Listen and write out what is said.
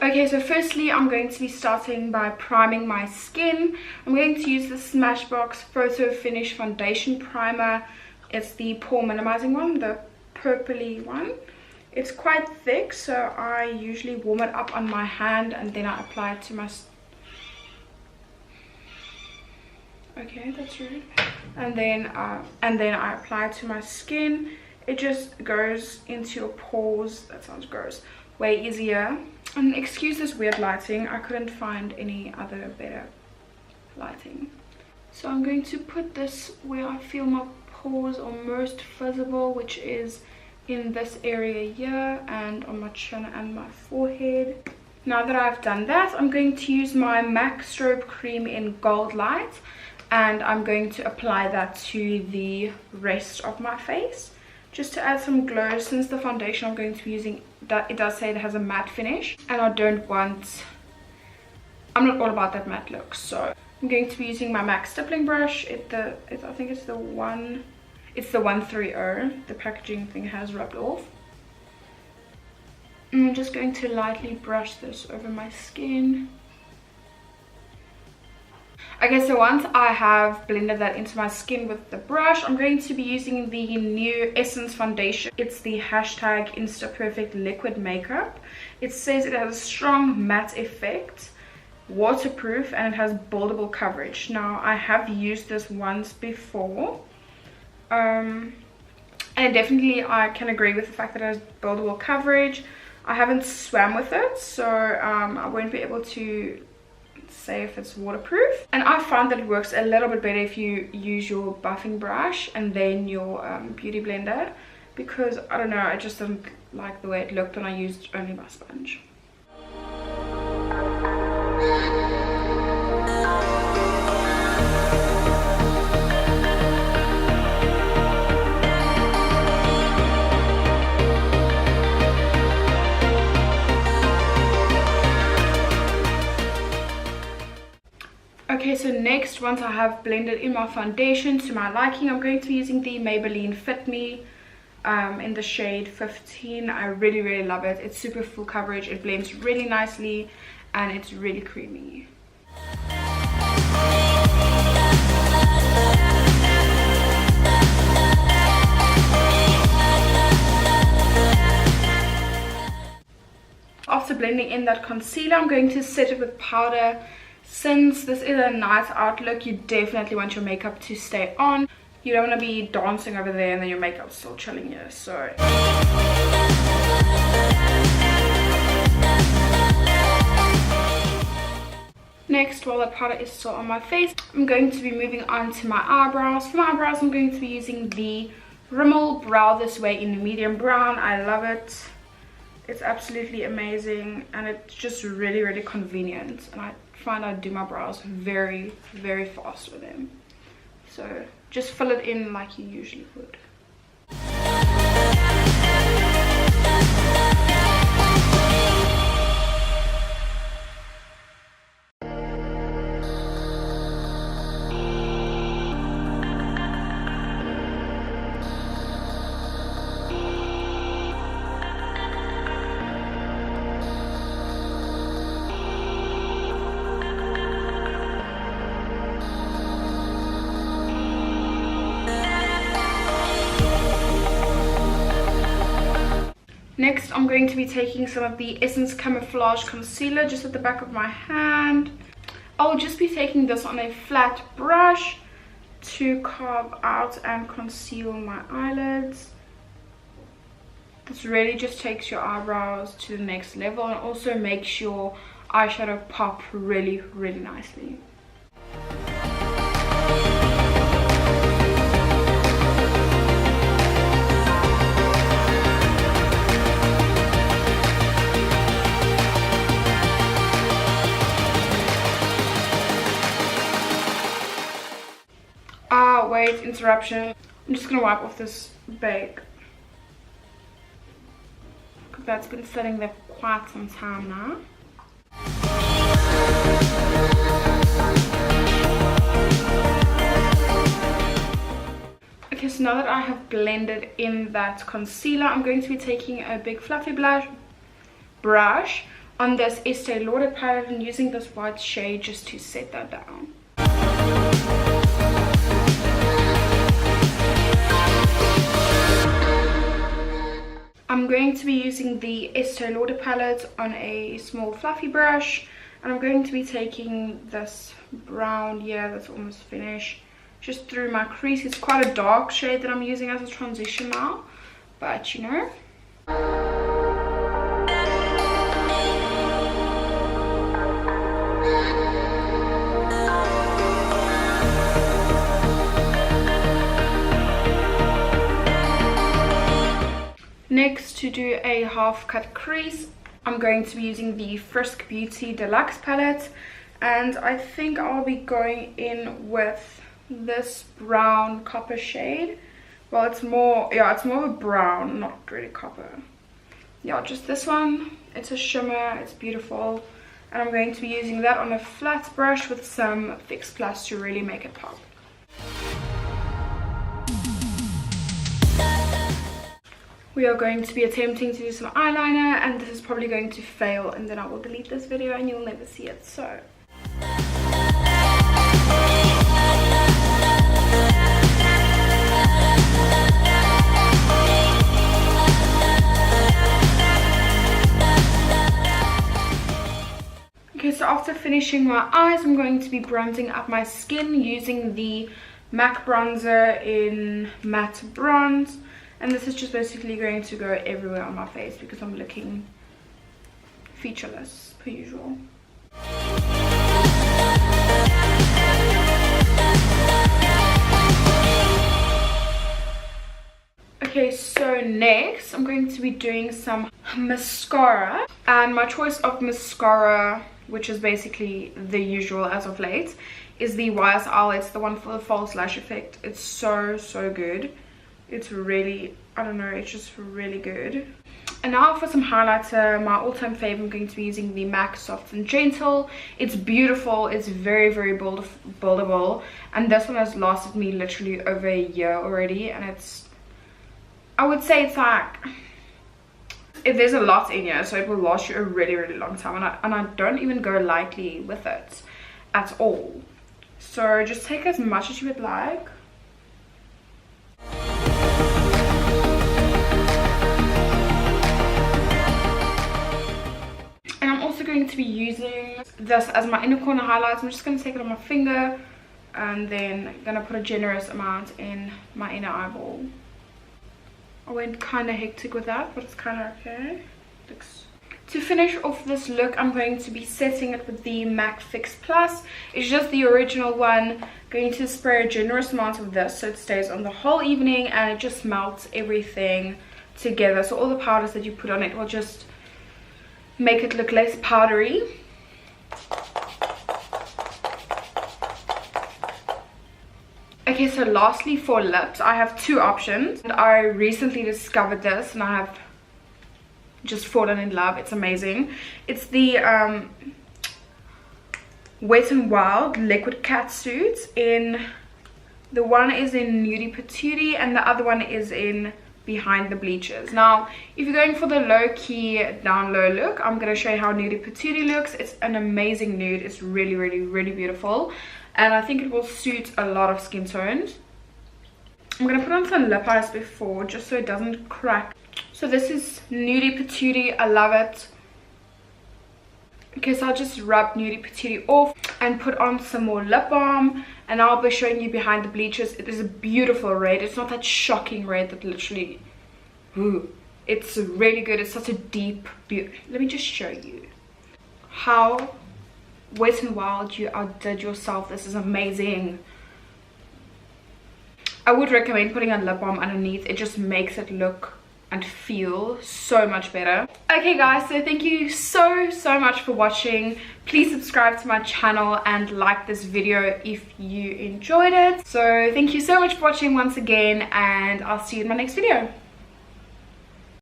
Okay, so firstly I'm going to be starting by priming my skin. I'm going to use the Smashbox Photo Finish Foundation Primer. It's the pore minimizing one, the purpley one. It's quite thick, so I usually warm it up on my hand and then I apply it to my... Okay, that's rude. And then I apply it to my skin. It just goes into your pores. That sounds gross. Way easier. And excuse this weird lighting, I couldn't find any other better lighting. So I'm going to put this where I feel my pores are most visible, which is in this area here and on my chin and my forehead. Now that I've done that, I'm going to use my MAC Strobe Cream in Gold Light, and I'm going to apply that to the rest of my face, just to add some glow, since the foundation I'm going to be using, that it does say it has a matte finish, and I'm not all about that matte look. So I'm going to be using my MAC stippling brush. I think it's the 130. The packaging thing has rubbed off. And I'm just going to lightly brush this over my skin. Okay, so once I have blended that into my skin with the brush, I'm going to be using the new Essence foundation. It's the hashtag InstaPerfect Liquid Makeup. It says it has a strong matte effect, waterproof, and it has buildable coverage. Now, I have used this once before. And definitely I can agree with the fact that it has buildable coverage. I haven't swam with it, so I won't be able to say if it's waterproof. And I found that it works a little bit better if you use your buffing brush and then your beauty blender, because I don't know, I just didn't like the way it looked when I used only my sponge. Okay, so next, once I have blended in my foundation to my liking, I'm going to be using the Maybelline Fit Me in the shade 15. I really love it. It's super full coverage, it blends really nicely, and it's really creamy. After blending in that concealer, I'm going to set it with powder. Since this is a night out look, you definitely want your makeup to stay on. You don't want to be dancing over there and then your makeup's still chilling here. So next, while that powder is still on my face, I'm going to be moving on to my eyebrows. For my eyebrows, I'm going to be using the Rimmel Brow This Way in the medium brown. I love it. It's absolutely amazing, and it's just really convenient, and I find I do my brows very fast with them. So just fill it in like you usually would. Next, I'm going to be taking some of the Essence Camouflage Concealer just at the back of my hand. I'll just be taking this on a flat brush to carve out and conceal my eyelids. This really just takes your eyebrows to the next level and also makes your eyeshadow pop really nicely. Wait, interruption. I'm just gonna wipe off this bake, because that's been sitting there quite some time now. Okay, so now that I have blended in that concealer, I'm going to be taking a big fluffy brush on this Estee Lauder palette and using this white shade just to set that down. I'm going to be using the Estee Lauder palette on a small fluffy brush, and I'm going to be taking this brown here that's almost finished just through my crease. It's quite a dark shade that I'm using as a transition now, but you know. Next, to do a half cut crease, I'm going to be using the Frisk Beauty Deluxe palette, and I think I'll be going in with this brown copper shade. Well, it's more of a brown, not really copper. Yeah, just this one. It's a shimmer, it's beautiful, and I'm going to be using that on a flat brush with some Fix Plus to really make it pop. We are going to be attempting to do some eyeliner, and this is probably going to fail, and then I will delete this video and you'll never see it. So okay, so after finishing my eyes, I'm going to be bronzing up my skin using the MAC bronzer in Matte Bronze. And this is just basically going to go everywhere on my face because I'm looking featureless per usual. Okay, so next I'm going to be doing some mascara, and my choice of mascara, which is basically the usual as of late, is the YSL. It's the one for the false lash effect. It's so good. It's really, I don't know, it's just really good. And now for some highlighter, my all-time favorite, I'm going to be using the MAC Soft and Gentle. It's beautiful, it's very buildable, and this one has lasted me literally over a year already, and it's, I would say it's like, there's a lot in here, so it will last you a really long time, and I don't even go lightly with it at all. So just take as much as you would like. Going to be using this as my inner corner highlights. I'm just going to take it on my finger and then going to put a generous amount in my inner eyeball. I went kind of hectic with that, but it's kind of okay. To finish off this look, I'm going to be setting it with the MAC Fix Plus. It's just the original one. Going to spray a generous amount of this so it stays on the whole evening and it just melts everything together. So all the powders that you put on it will just make it look less powdery. Okay, so lastly for lips, I have two options. And I recently discovered this and I have just fallen in love. It's amazing. It's the Wet n Wild Liquid Catsuit. The one is in Nudie Patootie and the other one is in Behind the Bleachers. Now, if you're going for the low-key down low look, I'm going to show you how Nudie Patootie looks. It's an amazing nude. It's really beautiful, and I think it will suit a lot of skin tones. I'm going to put on some lip eyes before, just so it doesn't crack. So this is Nudie Patootie. I love it. Okay, so I'll just rub Nudie Patootie off and put on some more lip balm, and I'll be showing you Behind the Bleachers. It is a beautiful red. It's not that shocking red that literally, ooh, it's really good. It's such a deep beauty. Let me just show you how Wet n Wild you outdid yourself. This is amazing. I would recommend putting a lip balm underneath. It just makes it look and feel so much better. Okay guys, so thank you so much for watching. Please subscribe to my channel and like this video if you enjoyed it. So thank you so much for watching once again, and I'll see you in my next video.